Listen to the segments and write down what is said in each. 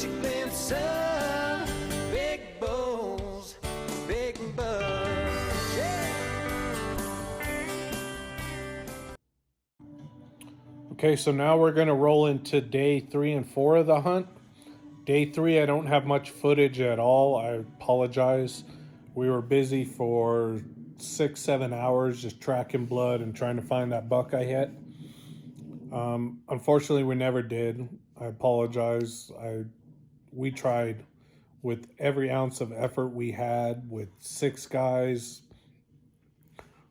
get your glimpse of big bulls, big bucks. Yeah. Okay, so now we're going to roll into day 3 and 4 of the hunt. Day 3, I don't have much footage at all. I apologize. We were busy for 6-7 hours just tracking blood and trying to find that buck I hit. Unfortunately, we never did. I apologize. We tried with every ounce of effort we had with 6 guys.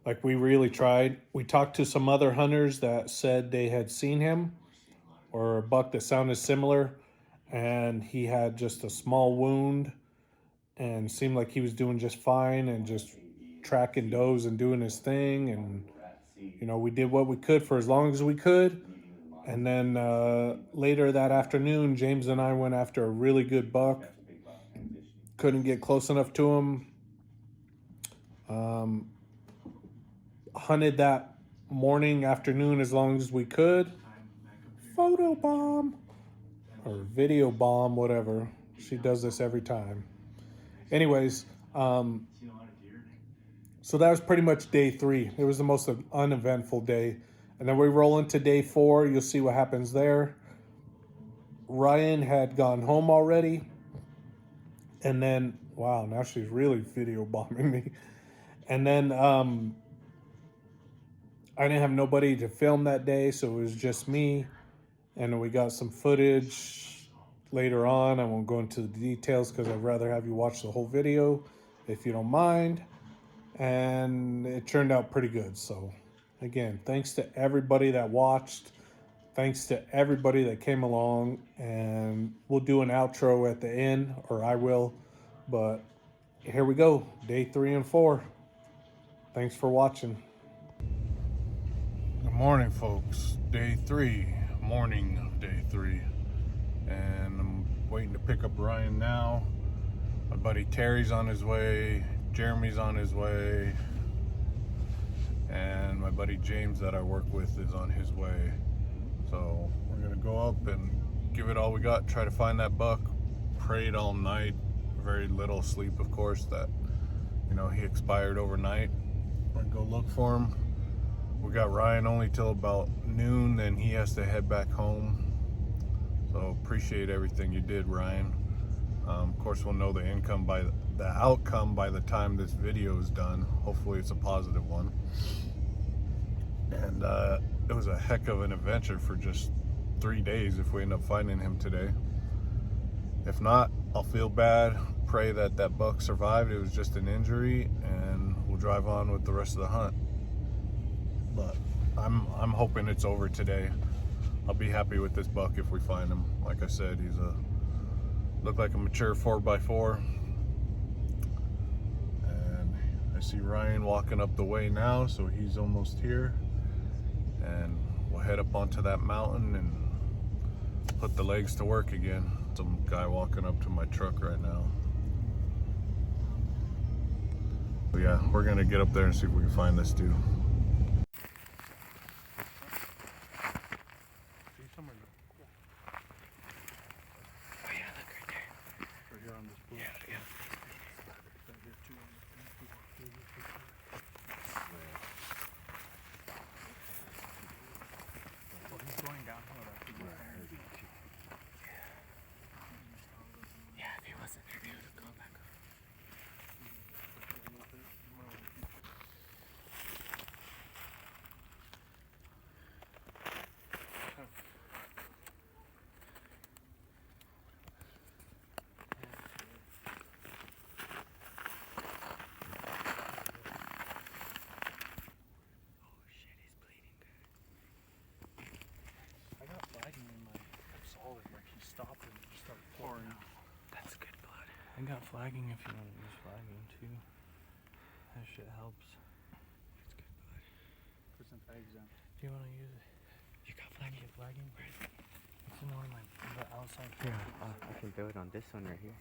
Like, we really tried. We talked to some other hunters that said they had seen him or a buck that sounded similar, and he had just a small wound and seemed like he was doing just fine and just tracking does and doing his thing. And we did what we could for as long as we could. And then later that afternoon, James and I went after a really good buck. Couldn't get close enough to him. Hunted that morning, afternoon, as long as we could. Photo bomb or video bomb, whatever. She does this every time. Anyways, so that was pretty much day 3. It was the most uneventful day. And then we roll into day 4. You'll see what happens there. Ryan had gone home already. And then, wow, now she's really video bombing me. And then I didn't have nobody to film that day, so it was just me. And we got some footage later on. I won't go into the details because I'd rather have you watch the whole video if you don't mind. And it turned out pretty good. So again, thanks to everybody that watched. Thanks to everybody that came along. And we'll do an outro at the end, or I will. But here we go, day 3 and 4. Thanks for watching. Good morning, folks. Day 3, morning of day 3. And I'm waiting to pick up Ryan now. My buddy Terry's on his way. Jeremy's on his way. And my buddy James that I work with is on his way. So we're going to go up and give it all we got, try to find that buck. Prayed all night. Very little sleep, of course, that, he expired overnight. We're going to go look for him. We got Ryan only till about noon, then he has to head back home. So appreciate everything you did, Ryan. Of course, we'll know the outcome by the time this video is done. Hopefully it's a positive one. And it was a heck of an adventure for just 3 days if we end up finding him today. If not, I'll feel bad. Pray that buck survived. It was just an injury, and we'll drive on with the rest of the hunt. But I'm hoping it's over today. I'll be happy with this buck if we find him. Like I said, he's looked like a mature 4x4. And I see Ryan walking up the way now, so he's almost here. And we'll head up onto that mountain and put the legs to work again. Some guy walking up to my truck right now. But yeah, we're gonna get up there and see if we can find this dude. I got flagging if you want to use flagging too. That shit helps. It's good blood. Put some tags on. Do you want to use it? You got flagging? Where is it? It's in one of the outside. Yeah, I can do it on this one right here.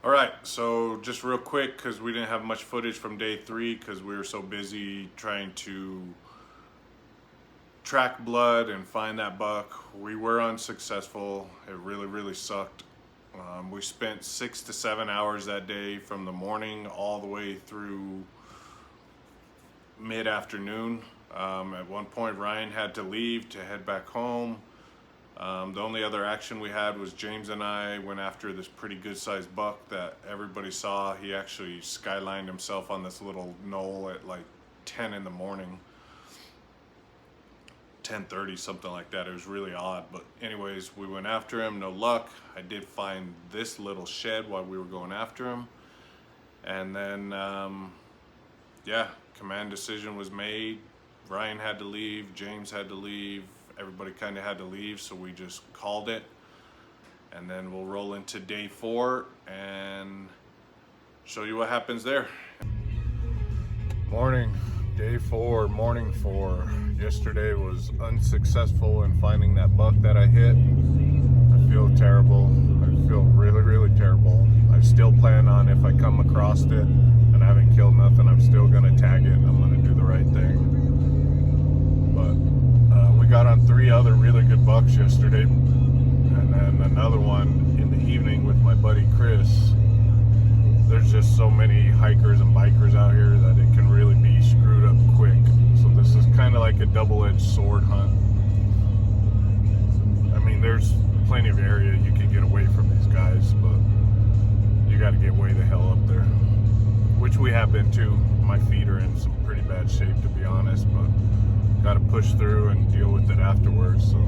All right, so just real quick, because we didn't have much footage from day 3 because we were so busy trying to track blood and find that buck. We were unsuccessful. It really sucked. We spent 6 to 7 hours that day from the morning all the way through mid-afternoon. At one point Ryan had to leave to head back home. The only other action we had was James and I went after this pretty good sized buck that everybody saw. He actually skylined himself on this little knoll at like 10 in the morning. 10:30, something like that. It was really odd, but anyways, we went after him, no luck. I did find this little shed while we were going after him, and then yeah, command decision was made. Ryan had to leave, James had to leave, everybody kind of had to leave, so we just called it. And then we'll roll into day 4 and show you what happens there. Morning, day 4, morning 4. Yesterday was unsuccessful in finding that buck that I hit. I feel terrible. I feel really terrible. I still plan on, if I come across it and I haven't killed nothing, I'm still gonna tag it. I'm gonna do the right thing. But we got on 3 other really good bucks yesterday, and then another one in the evening with my buddy Chris. There's just so many hikers and bikers out here that it can really be screwed up quick. So this is kind of like a double-edged sword hunt. I mean, there's plenty of area you can get away from these guys, but you got to get way the hell up there, which we have been to. My feet are in some pretty bad shape, to be honest, but got to push through and deal with it afterwards. So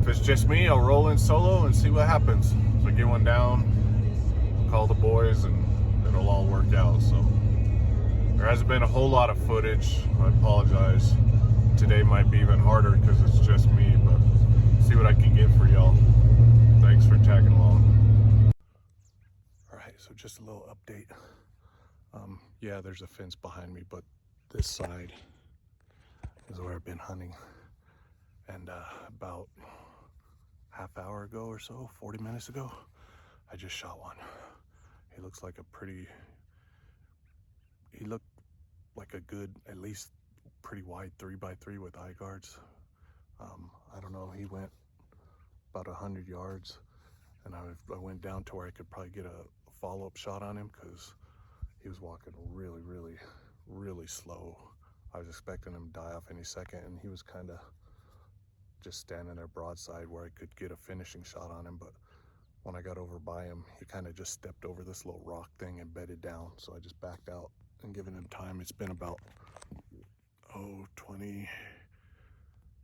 if it's just me, I'll roll in solo and see what happens. If I get one down, call the boys and it'll all work out. So there hasn't been a whole lot of footage. I apologize. Today might be even harder because it's just me, but see what I can get for y'all. Thanks for tagging along. All right, so just a little update. Yeah, there's a fence behind me, but this side is where I've been hunting. And about half hour ago or so, 40 minutes ago, I just shot one. He looks like he looked like a good, at least pretty wide 3x3 with eye guards. I don't know, he went about 100 yards, and I went down to where I could probably get a follow-up shot on him because he was walking really slow. I was expecting him to die off any second, and he was kind of just standing there broadside where I could get a finishing shot on him. But when I got over by him, he kind of just stepped over this little rock thing and bedded down. So I just backed out and given him time. It's been about 20,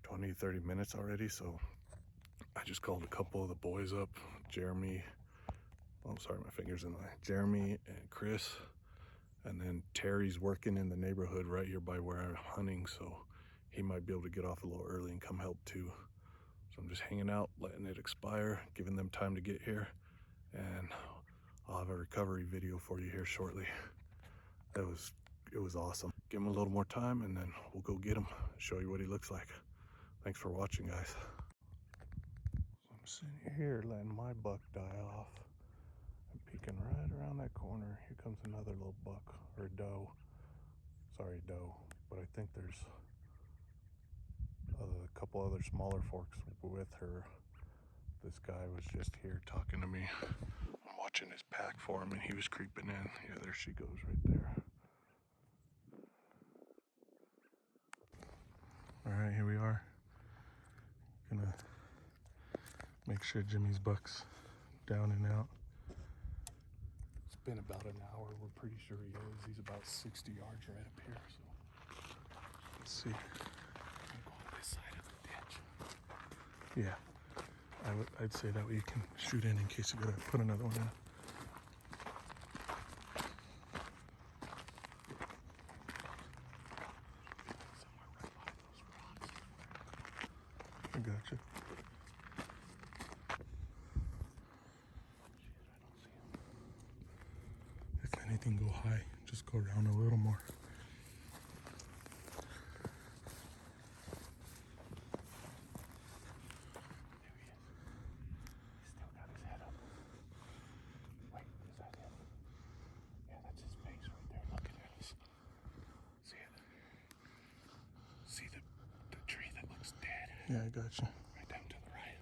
30 minutes already. So I just called a couple of the boys up, Jeremy, oh sorry, my finger's in the way, Jeremy and Chris. And then Terry's working in the neighborhood right here by where I'm hunting, so he might be able to get off a little early and come help too. So I'm just hanging out, letting it expire, giving them time to get here, and I'll have a recovery video for you here shortly. It was awesome. Give him a little more time and then we'll go get him, show you what he looks like. Thanks for watching, guys. I'm sitting here letting my buck die off. I'm peeking right around that corner. Here comes another little buck, or doe. Sorry, doe. But I think there's a couple other smaller forks with her. This guy was just here talking to me. I'm watching his pack for him and he was creeping in. Yeah, there she goes right there. Alright, here we are. Gonna make sure Jimmy's buck's down and out. It's been about an hour. We're pretty sure he is. He's about 60 yards right up here. So let's see. I'm going to this side of the ditch. Yeah, I'd say that way you can shoot in case you gotta put another one in. I gotcha. If anything, go high. Just go around a little more. See the tree that looks Yeah, I got you. Right down to the right.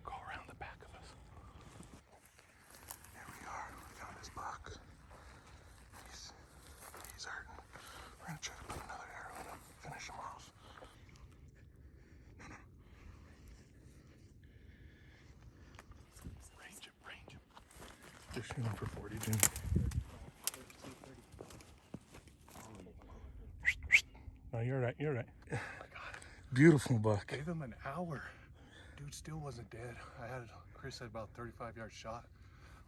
Go around the back of us. Here we are. We found his buck. He's hurting. We're gonna try to put another arrow in him. Finish him off. No. Range him. Just shooting for 40, Jimmy. No, you're right. Oh my God. Beautiful buck. Gave him an hour. Dude still wasn't dead. Chris had about 35-yard shot,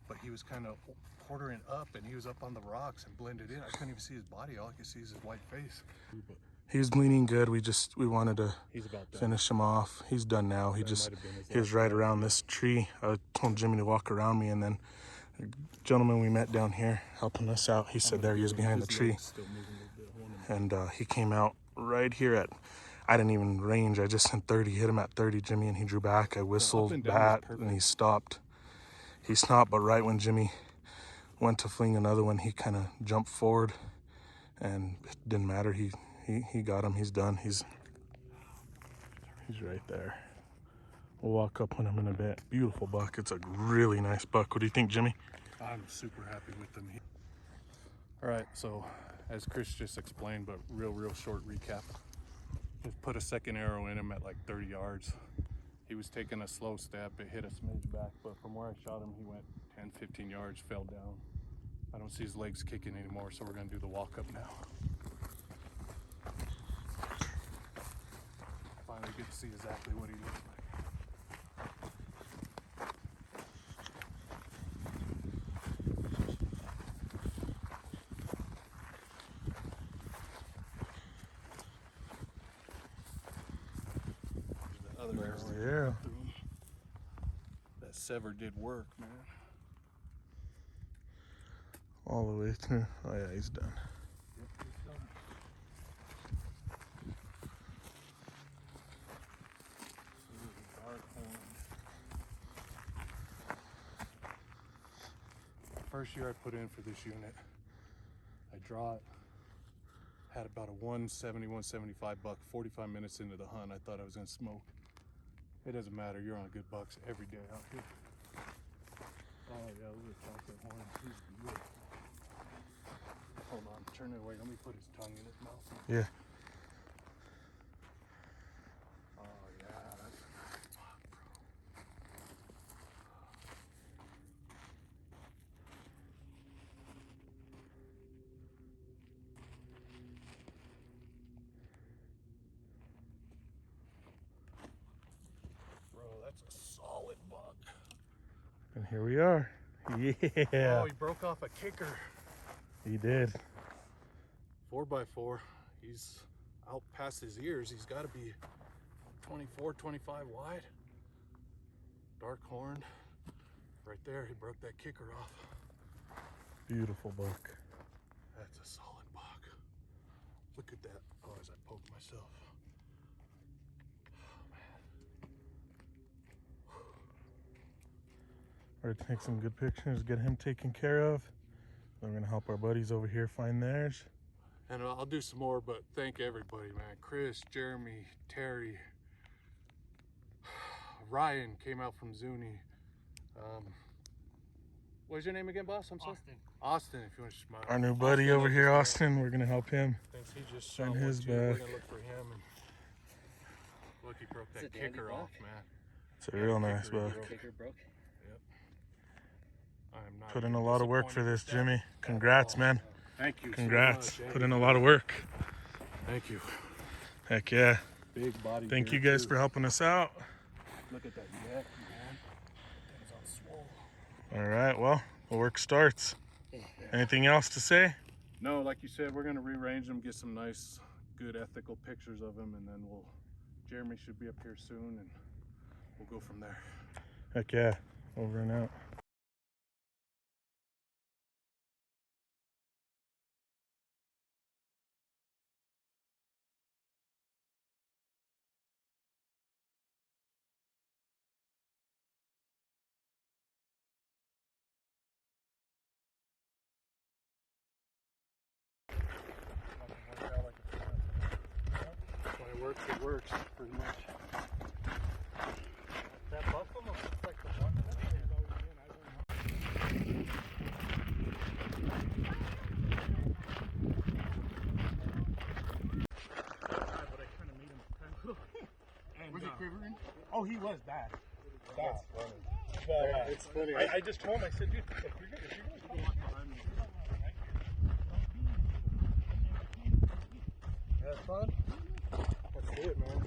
but he was kind of quartering up and he was up on the rocks and blended in. I couldn't even see his body. All I could see is his white face. He was bleeding good. We wanted to He's about done. finish him off. He's done now. He was right around this tree. I told Jimmy to walk around me, and then the gentleman we met down here helping us out, he said there he is behind the tree. And he came out right here at, I didn't even range. I just sent 30, hit him at 30, Jimmy, and he drew back. I whistled, bat, and he stopped. He stopped, but right when Jimmy went to fling another one, he kind of jumped forward, and it didn't matter. He got him. He's done. He's right there. We'll walk up on him in a bit. Beautiful buck. It's a really nice buck. What do you think, Jimmy? I'm super happy with him. All right, so as Chris just explained, but real short recap. Just put a second arrow in him at like 30 yards. He was taking a slow step. It hit a smidge back, but from where I shot him, he went 10, 15 yards, fell down. I don't see his legs kicking anymore, so we're gonna do the walk up now. Finally get to see exactly what he looks like. There's the arrow. That sever did work, man. All the way through. Oh yeah, he's done. Yep, he's done. Dark horn. First year I put in for this unit, I draw it. Had about a 170, 175 buck. 45 minutes into the hunt, I thought I was gonna smoke. It doesn't matter. You're on good bucks every day out here. Oh yeah, look at that horn. He's beautiful. Hold on, turn it away. Let me put his tongue in his mouth. Yeah. Oh yeah, that's a nice buck, bro. Bro, that's a solid buck. And here we are. Yeah. Oh, he broke off a kicker. He did. 4x4. He's out past his ears. He's got to be 24, 25 wide. Dark horn. Right there, he broke that kicker off. Beautiful buck. That's a solid buck. Look at that. Oh, as I poke myself. Oh, man. We're gonna take some good pictures, get him taken care of. Then we're gonna help our buddies over here find theirs. And I'll do some more, but thank everybody, man. Chris, Jeremy, Terry, Ryan came out from Zuni. What's your name again, boss? I'm sorry. Austin, if you want to smile. Our new buddy over here, Austin, we're gonna help him. Thinks he just Find shot his one, too. We're back. gonna look for him. And look, he broke that kicker off, man. It's a real nice buck. Kicker broke. Yep. I'm not Put in even a lot of work for disappointed this, with that. Jimmy. Congrats, man. Thank you. Congrats. So much, Put in a lot of work. Thank you. Heck yeah. Big body. Thank you deer, guys too. for helping us out. Look at that neck, man. Thing's on swole. All right, well, the work starts. Anything else to say? No, like you said, we're gonna rearrange them, get some nice, good, ethical pictures of him, and then Jeremy should be up here soon, and we'll go from there. Heck yeah. Over and out. works, it works pretty much. That buffalo looks like the one that But I kind of made him kind of and, was he quivering? Oh, he was bad. That's funny. Yeah, it's funny. I just told him, I said, dude, if you're going to walk behind me, you had fun? That's it, man.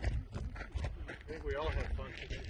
I think we all had fun today.